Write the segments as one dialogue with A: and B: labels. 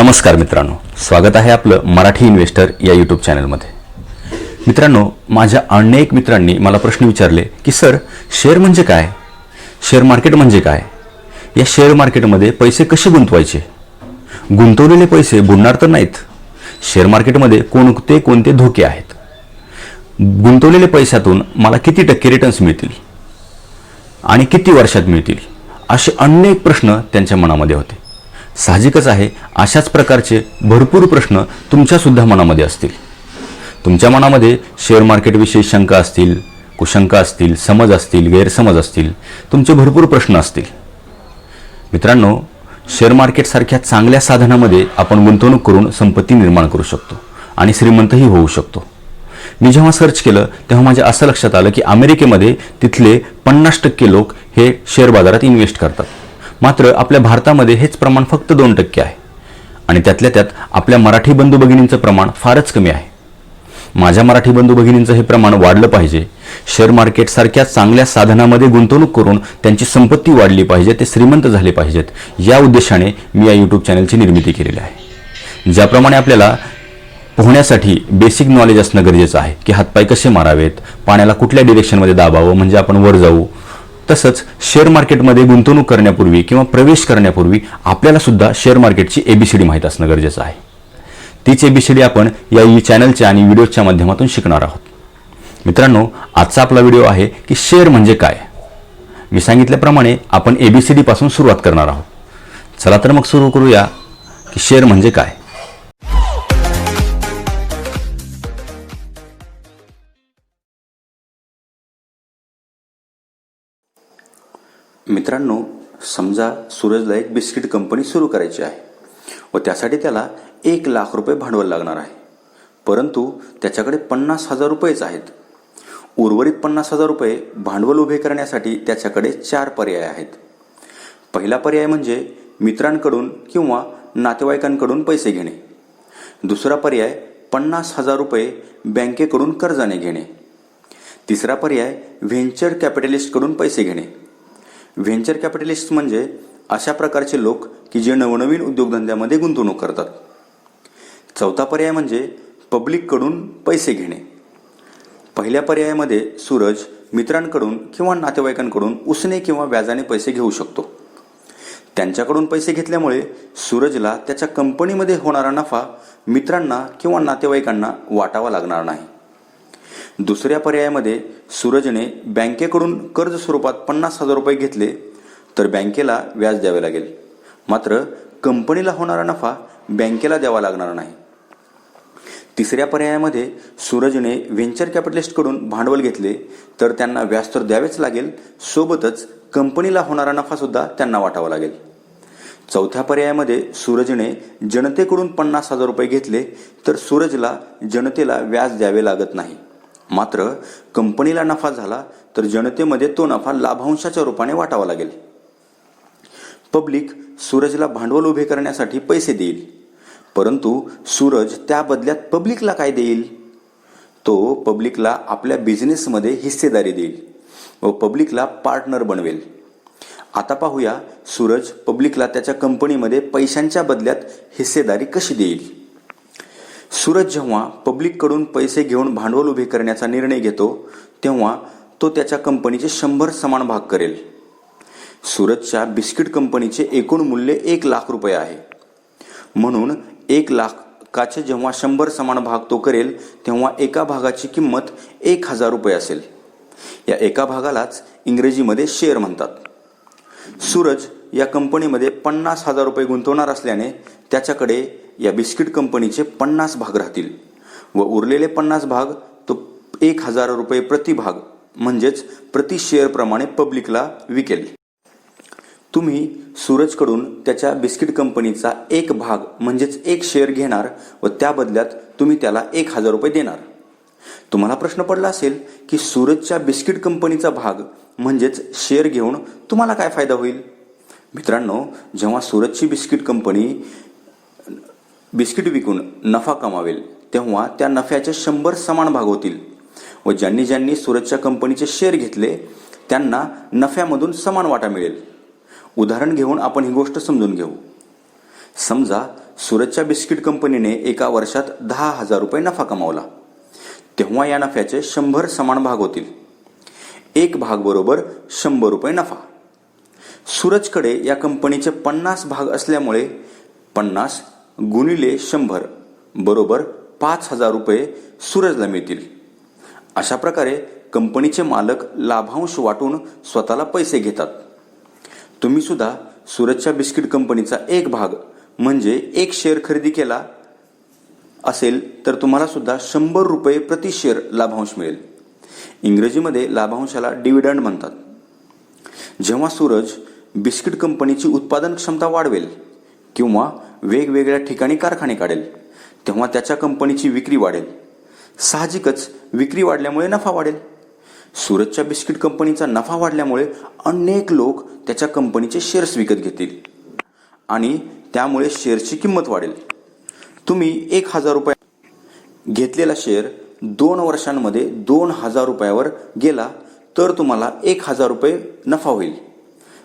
A: नमस्कार मित्रांनो, स्वागत आहे आपलं मराठी इन्व्हेस्टर या यूट्यूब चॅनलमध्ये. मित्रांनो, माझ्या अनेक मित्रांनी मला प्रश्न विचारले की सर, शेअर म्हणजे काय, शेअर मार्केट म्हणजे काय, या शेअर मार्केटमध्ये पैसे कसे गुंतवायचे, गुंतवलेले पैसे बुडणार तर नाहीत, शेअर मार्केटमध्ये कोणते कोणते धोके आहेत, गुंतवलेल्या पैशातून मला किती टक्के रिटर्न्स मिळतील आणि किती वर्षात मिळतील, असे अनेक प्रश्न त्यांच्या मनामध्ये होते. साहजिकच आहे, अशाच प्रकारचे भरपूर प्रश्न तुमच्यासुद्धा मनामध्ये असतील. तुमच्या मनामध्ये शेअर मार्केटविषयी शंका असतील, कुशंका असतील, समज असतील, गैरसमज असतील, तुमचे भरपूर प्रश्न असतील. मित्रांनो, शेअर मार्केटसारख्या चांगल्या साधनामध्ये आपण गुंतवणूक करून संपत्ती निर्माण करू शकतो आणि श्रीमंतही होऊ शकतो. मी जेव्हा सर्च केलं तेव्हा माझ्या असं लक्षात आलं की अमेरिकेमध्ये तिथले 50% लोक हे शेअर बाजारात इन्व्हेस्ट करतात. मात्र आपल्या भारतामध्ये हेच प्रमाण फक्त 2% आहे आणि त्यातल्या त्यात आपल्या मराठी बंधू भगिनींचं प्रमाण फारच कमी आहे. माझ्या मराठी बंधू भगिनींचं हे प्रमाण वाढलं पाहिजे. शेअर मार्केटसारख्या चांगल्या साधनामध्ये गुंतवणूक करून त्यांची संपत्ती वाढली पाहिजे, ते श्रीमंत झाले पाहिजेत, या उद्देशाने मी या यूट्यूब चॅनलची निर्मिती केलेली आहे. ज्याप्रमाणे आपल्याला पोहण्यासाठी बेसिक नॉलेज असणं गरजेचं आहे की हातपाय कसे मारावेत, पाण्याला कुठल्या डिरेक्शनमध्ये दाबावं म्हणजे आपण वर जाऊ, तसंच शेअर मार्केटमध्ये गुंतवणूक करण्यापूर्वी किंवा प्रवेश करण्यापूर्वी आपल्याला सुद्धा शेअर मार्केटची ABCD माहीत असणं गरजेचं आहे. तीच ABCD आपण या चॅनलच्या आणि व्हिडिओच्या माध्यमातून शिकणार आहोत. मित्रांनो, आजचा आपला व्हिडिओ आहे की शेअर म्हणजे काय. मी सांगितल्याप्रमाणे आपण ABCD पासून सुरुवात करणार आहोत. चला तर मग सुरू करूया की शेअर म्हणजे काय. मित्रांनो, समजा सूरजला एक बिस्किट कंपनी सुरू करायची आहे व त्यासाठी त्याला 1,00,000 रुपये भांडवल लागणार आहे. परंतु त्याच्याकडे 50,000 रुपयेच आहेत. उर्वरित 50,000 रुपये भांडवल उभे करण्यासाठी त्याच्याकडे 4 पर्याय आहेत. पहिला पर्याय म्हणजे मित्रांकडून किंवा नातेवाईकांकडून पैसे घेणे. दुसरा पर्याय 50,000 रुपये बँकेकडून कर्जाने घेणे. तिसरा पर्याय व्हेंचर कॅपिटलिस्टकडून पैसे घेणे. व्हेंचर कॅपिटलिस्ट म्हणजे अशा प्रकारचे लोक की जे नवनवीन उद्योगधंद्यामध्ये गुंतवणूक करतात. चौथा पर्याय म्हणजे पब्लिककडून पैसे घेणे. पहिल्या पर्यायामध्ये सूरज मित्रांकडून किंवा नातेवाईकांकडून उसने किंवा व्याजाने पैसे घेऊ शकतो. त्यांच्याकडून पैसे घेतल्यामुळे सूरजला त्याच्या कंपनीमध्ये होणारा नफा मित्रांना किंवा नातेवाईकांना वाटावा लागणार नाही. दुसऱ्या पर्यायामध्ये सूरजने बँकेकडून कर्ज स्वरूपात 50,000 रुपये घेतले तर बँकेला व्याज द्यावे लागेल, मात्र कंपनीला होणारा नफा बँकेला द्यावा लागणार नाही. तिसऱ्या पर्यायामध्ये सूरजने व्हेंचर कॅपिटलिस्टकडून भांडवल घेतले तर त्यांना व्याज तर द्यावेच लागेल, सोबतच कंपनीला होणारा नफा सुद्धा त्यांना वाटावा लागेल. चौथ्या पर्यायामध्ये सूरजने जनतेकडून 50,000 रुपये घेतले तर सूरजला जनतेला व्याज द्यावे लागत नाही, मात्र कंपनीला नफा झाला तर जनतेमध्ये तो नफा लाभांशाच्या रूपाने वाटावा लागेल. पब्लिक सूरजला भांडवल उभे करण्यासाठी पैसे देईल, परंतु सूरज त्या बदल्यात पब्लिकला काय देईल? तो पब्लिकला आपल्या बिझनेसमध्ये हिस्सेदारी देईल व पब्लिकला पार्टनर बनवेल. आता पाहूया सूरज पब्लिकला त्याच्या कंपनीमध्ये पैशांच्या बदल्यात हिस्सेदारी कशी देईल. सूरज जेव्हा पब्लिककडून पैसे घेऊन भांडवल उभे करण्याचा निर्णय घेतो तेव्हा तो त्याच्या कंपनीचे 100 समान भाग करेल. सूरजच्या बिस्किट कंपनीचे एकूण मूल्य 1,00,000 रुपये आहे. म्हणून 1,00,000चे जेव्हा 100 समान भाग तो करेल तेव्हा एका भागाची किंमत 1,000 रुपये असेल. या एका भागालाच इंग्रजीमध्ये शेअर म्हणतात. सूरज या कंपनीमध्ये 50,000 रुपये गुंतवणार असल्याने त्याच्याकडे या बिस्किट कंपनीचे 50 भाग राहतील व उरलेले 50 भाग तो 1,000 रुपये प्रति भाग म्हणजेच प्रति शेअर प्रमाणे पब्लिकला विकेल. तुम्ही सूरजकडून त्याच्या बिस्किट कंपनीचा एक भाग म्हणजेच एक शेअर घेणार व त्या बदल्यात तुम्ही त्याला 1,000 रुपये देणार. तुम्हाला प्रश्न पडला असेल की सूरजच्या बिस्किट कंपनीचा भाग म्हणजेच शेअर घेऊन तुम्हाला काय फायदा होईल? मित्रांनो, जेव्हा सूरजची बिस्किट कंपनी बिस्किट विकून नफा कमावेल तेव्हा त्या नफ्याचे 100 समान भाग होतील व ज्यांनी ज्यांनी सूरजच्या कंपनीचे शेअर घेतले त्यांना नफ्यामधून समान वाटा मिळेल. उदाहरण घेऊन आपण ही गोष्ट समजून घेऊ. समजा सूरजच्या बिस्किट कंपनीने एका वर्षात 10,000 रुपये नफा कमावला, तेव्हा या नफ्याचे 100 समान भाग होतील. एक भाग बरोबर 100 रुपये नफा. सूरजकडे या कंपनीचे 50 भाग असल्यामुळे 50 गुणिले 100 बरोबर 5,000 रुपये सूरजला मिळतील. अशा प्रकारे कंपनीचे मालक लाभांश वाटून स्वतःला पैसे घेतात. तुम्ही सुद्धा सूरजच्या बिस्किट कंपनीचा एक भाग म्हणजे एक शेअर खरेदी केला असेल तर तुम्हाला सुद्धा 100 रुपये प्रति शेअर लाभांश मिळेल. इंग्रजीमध्ये लाभांशाला डिव्हिडंड म्हणतात. जेव्हा सूरज बिस्किट कंपनीची उत्पादन क्षमता वाढवेल किंवा वेगवेगळ्या ठिकाणी कारखाने काढेल तेव्हा त्याच्या कंपनीची विक्री वाढेल. साहजिकच विक्री वाढल्यामुळे नफा वाढेल. सूरजच्या बिस्किट कंपनीचा नफा वाढल्यामुळे अनेक लोक त्याच्या कंपनीचे शेअर्स विकत घेतील आणि त्यामुळे शेअरची किंमत वाढेल. तुम्ही 1,000 रुपये घेतलेला शेअर 2 वर्षांमध्ये 2,000 रुपयावर गेला तर तुम्हाला 1,000 रुपये नफा होईल.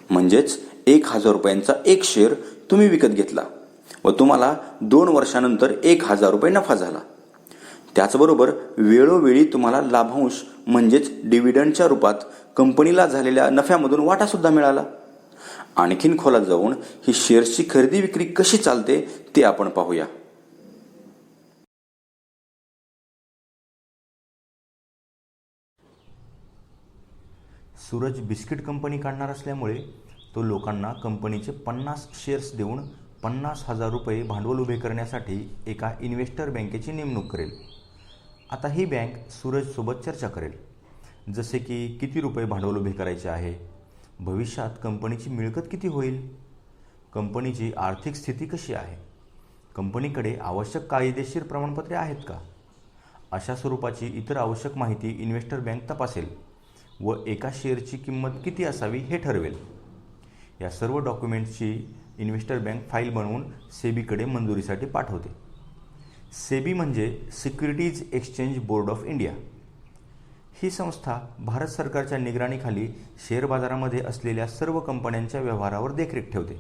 A: म्हणजेच 1,000 रुपयांचा एक शेअर तुम्ही विकत घेतला व तुम्हाला 2 वर्षानंतर 1,000 रुपये नफा झाला. त्याचबरोबर वेळोवेळी तुम्हाला लाभांश म्हणजेच डिव्हिडंडच्या रूपात कंपनीला झालेल्या नफ्यामधून वाटासुद्धा मिळाला. आणखीन खोलात जाऊन ही शेअर्सची खरेदी विक्री कशी चालते ते आपण पाहूया. सूरज बिस्किट कंपनी काढणार असल्यामुळे तो लोकांना कंपनीचे 50 शेअर्स देऊन 50,000 रुपये भांडवल उभे करण्यासाठी एका इन्व्हेस्टर बँकेची नेमणूक करेल. आता ही बँक सूरजसोबत चर्चा करेल, जसे की किती रुपये भांडवल उभे करायचे आहे, भविष्यात कंपनीची मिळकत किती होईल, कंपनीची आर्थिक स्थिती कशी आहे, कंपनीकडे आवश्यक कायदेशीर प्रमाणपत्रे आहेत का, अशा स्वरूपाची इतर आवश्यक माहिती इन्व्हेस्टर बँक तपासेल व एका शेअरची किंमत किती असावी हे ठरवेल. या सर्व डॉक्युमेंट्सची इन्व्हेस्टर बँक फाईल बनवून सेबीकडे मंजुरीसाठी पाठवते. सेबी म्हणजे securities exchange board of India. ही संस्था भारत सरकारच्या निगराणीखाली शेअर बाजारामध्ये असलेल्या सर्व कंपन्यांच्या व्यवहारावर देखरेख ठेवते.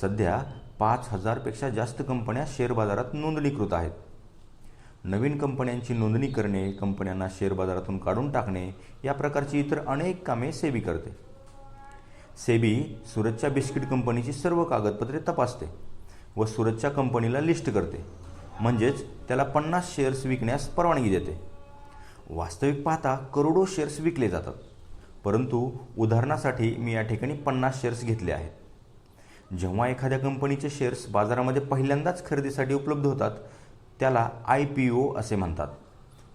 A: सध्या 5,000 पेक्षा जास्त कंपन्या शेअर बाजारात नोंदणीकृत आहेत. नवीन कंपन्यांची नोंदणी करणे, कंपन्यांना शेअर बाजारातून काढून टाकणे या प्रकारची इतर अनेक कामे सेबी करते. सेबी सूरजच्या बिस्किट कंपनीची सर्व कागदपत्रे तपासते व सूरजच्या कंपनीला लिस्ट करते, म्हणजेच त्याला 50 शेअर्स विकण्यास परवानगी देते. वास्तविक पाहता करोडो शेअर्स विकले जातात, परंतु उदाहरणासाठी मी या ठिकाणी 50 शेअर्स घेतले आहेत. जेव्हा एखाद्या कंपनीचे शेअर्स बाजारामध्ये पहिल्यांदाच खरेदीसाठी उपलब्ध होतात त्याला IPO असे म्हणतात,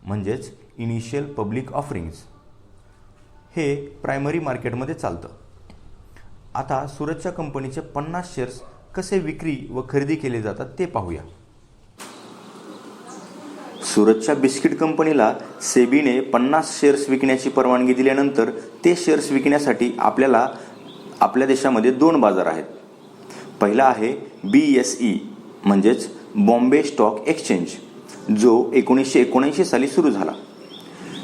A: म्हणजेच इनिशियल पब्लिक ऑफरिंग्स. हे प्रायमरी मार्केटमध्ये चालतं. आता सूरजच्या कंपनीचे 50 शेअर्स कसे विक्री व खरेदी केले जातात ते पाहूया. सूरजच्या बिस्किट कंपनीला सेबीने 50 शेअर्स विकण्याची परवानगी दिल्यानंतर ते शेअर्स विकण्यासाठी आपल्याला आपल्या देशामध्ये 2 बाजार आहेत. पहिला आहे BSE म्हणजेच बॉम्बे स्टॉक एक्सचेंज, जो 1979 साली सुरू झाला.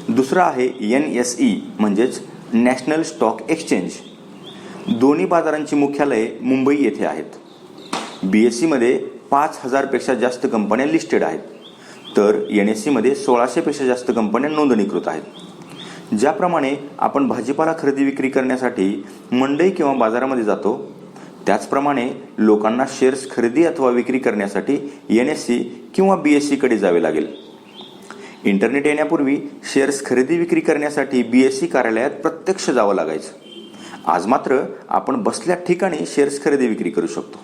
A: दुसरा आहे NSE म्हणजेच नॅशनल स्टॉक एक्सचेंज. दोन्ही बाजारांची मुख्यालये मुंबई येथे आहेत. BSE मध्ये 5,000 पेक्षा जास्त कंपन्या लिस्टेड आहेत, तर NSE मध्ये 1,600 पेक्षा जास्त कंपन्या नोंदणीकृत आहेत. ज्याप्रमाणे आपण भाजीपाला खरेदी विक्री करण्यासाठी मंडई किंवा बाजारामध्ये जातो, त्याचप्रमाणे लोकांना शेअर्स खरेदी अथवा विक्री करण्यासाठी NSE किंवा BSE कडे जावे लागेल. इंटरनेट येण्यापूर्वी शेअर्स खरेदी विक्री करण्यासाठी BSE कार्यालयात प्रत्यक्ष जावं लागायचं. आज मात्र आपण बसल्या ठिकाणी शेअर्स खरेदी विक्री करू शकतो.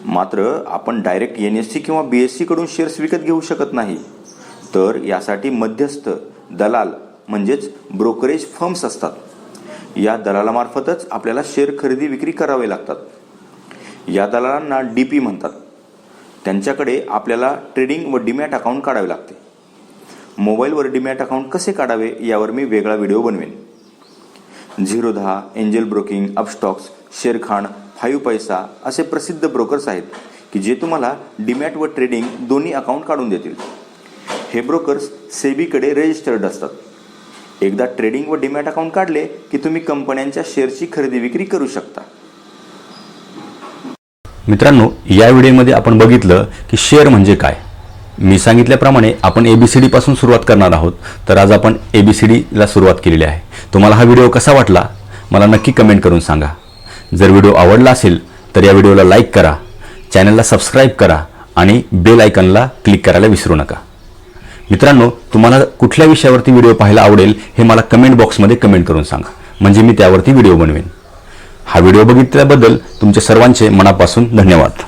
A: मात्र आपण डायरेक्ट NSE किंवा BSE कडून शेअर्स विकत घेऊ शकत नाही, तर यासाठी मध्यस्थ, दलाल म्हणजेच ब्रोकरेज फर्म्स असतात. या दलालामार्फतच आपल्याला शेअर खरेदी विक्री करावे लागतात. या दलालांना DP म्हणतात. त्यांच्याकडे आपल्याला ट्रेडिंग व डीमॅट अकाउंट काढावे लागते. मोबाईलवर डीमॅट अकाउंट कसे काढावे यावर मी वेगळा व्हिडिओ बनवेन. 010, angel broking, Upstox, Sharekhan, 5 Paisa असे प्रसिद्ध ब्रोकर्स आहेत की जे तुम्हाला डीमॅट व ट्रेडिंग दोन्ही अकाउंट काढून देतील. हे ब्रोकर्स सेबीकडे रजिस्टर्ड असतात. एकदा ट्रेडिंग व डीमॅट अकाउंट काढले की तुम्ही कंपन्यांच्या शेअरची खरेदी विक्री करू शकता. मित्रांनो, या व्हिडिओमध्ये आपण बघितलं की शेअर म्हणजे काय. मी सांगितल्याप्रमाणे आपण ABCD पासून सुरुवात करणार आहोत. तर आज आपण ABCD ला सुरुवात केलेली आहे. तुम्हाला हा व्हिडिओ कसा वाटला मला नक्की कमेंट करून सांगा. जर व्हिडिओ आवडला असेल तर या व्हिडिओला लाईक करा, चॅनलला सबस्क्राईब करा आणि बेल आयकॉनला क्लिक करायला विसरू नका. मित्रांनो, तुम्हाला कुठल्या विषयावरती व्हिडिओ पाहायला आवडेल हे मला कमेंट बॉक्समध्ये कमेंट करून सांगा, म्हणजे मी त्यावरती व्हिडिओ बनवेन. हा व्हिडिओ बघितल्याबद्दल तुमच्या सर्वांचे मनापासून धन्यवाद.